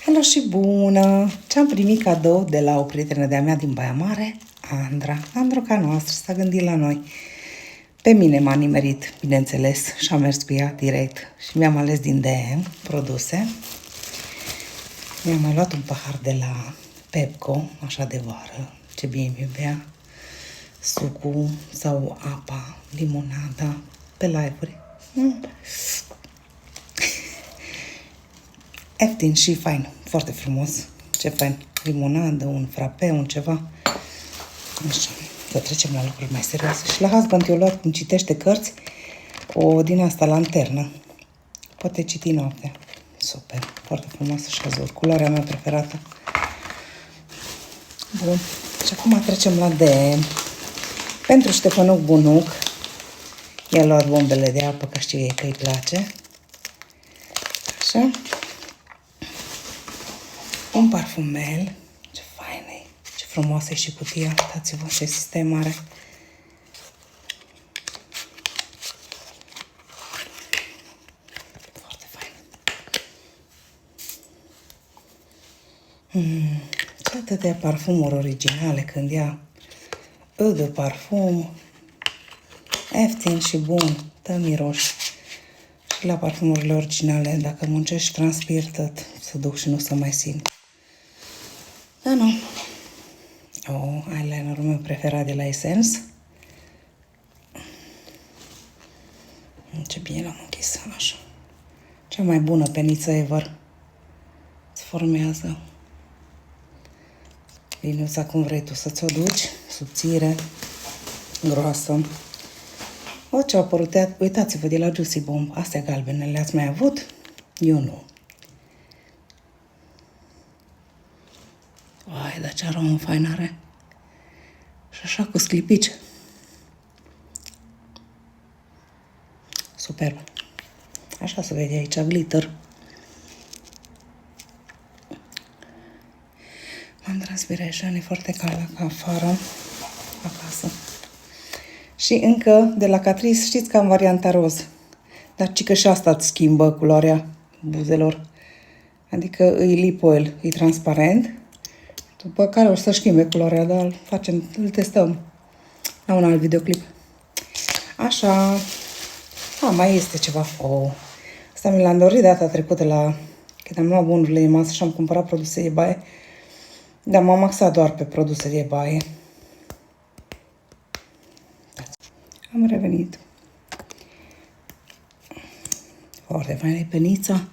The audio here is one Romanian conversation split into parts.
Hello și bună! Ce-am primit cadou de la o prietenă de-a mea din Baia Mare, Androca noastră, s-a gândit la noi. Pe mine m-a nimerit, bineînțeles, și am mers cu ea direct și mi-am ales din DM produse. Mi-am mai luat un pahar de la Pepco, așa de vară, ce bine mi bea, sucul sau apa, limonada, pe live-uri. Ieftin și fain, foarte frumos, ce fain, limonadă, un frape, un ceva. Așa, să trecem la lucruri mai serioase. Și la husband eu luat, cum citește cărți, o din asta lanternă. Poate citi noaptea. Super, foarte frumoasă și azur, culoarea mea preferată. Bun, și acum trecem la DM. Pentru Ștefănuc Bunuc, i-a luat bombele de apă, că știu ei că îi place. Așa. Un parfumel. Ce fain e. Ce frumoasă e și cutia. Uitați-vă ce sistem are. Foarte fain. Ce atâtea parfumuri originale când ia eau de parfum. Ieftin și bun. Dă miroș. Și la parfumurile originale, dacă muncești, transpir tot. Să duc și nu să mai simt. Da, nu. Eyelinerul meu preferat de la Essence. Ce bine l-am închis, așa. Cea mai bună peniță ever. Îți formează. Liniuța cum vrei tu să ți-o duci. Subțire. Groasă. O, ce-au apărut, uitați-vă, de la Juicy Bomb. Astea galbene le-ați mai avut? Eu nu. Ai, dar ce aromă fain are. Și așa cu sclipici. Superb. Așa se vede aici, glitter. M-am transpiration, e foarte cald afară, acasă. Și încă, de la Catrice, știți că am varianta roz. Dar cică și asta îți schimbă culoarea buzelor. Adică îi lip oil, e transparent. După care o să schimbe culoarea, dar îl testăm la un alt videoclip. Așa. Mai este ceva. Asta mi l-am dorit data trecută când am luat bunurile de masă și am cumpărat produse de baie. Dar m-am axat doar pe produse de baie. Am revenit. Foarte faină penița.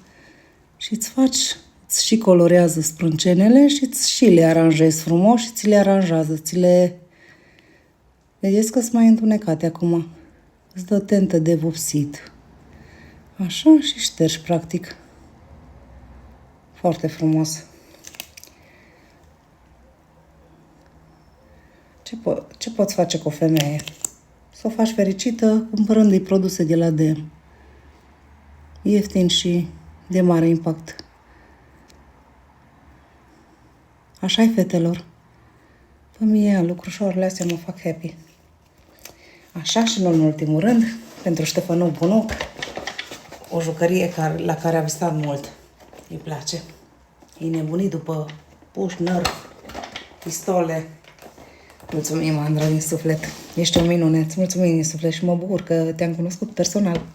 Și îți faci, îți și colorează sprâncenele și îți și le aranjezi frumos și ți le aranjează. Vedeți că sunt mai întunecate acum. Îți dă tentă de vopsit. Așa și ștergi, practic. Foarte frumos. Ce poți face cu o femeie? Să o faci fericită cumpărându-i produse de la DM. Ieftin și de mare impact. Așa-i, fetelor. Pe mine lucrușoarele astea mă fac happy. Așa și nu în ultimul rând, pentru Ștefănuc Bunuc, o jucărie la care a visat mult. Îi place. E nebunit după puș, nerf, pistole. Mulțumim, Andra, din suflet. Ești o minune. Îți mulțumim din suflet și mă bucur că te-am cunoscut personal.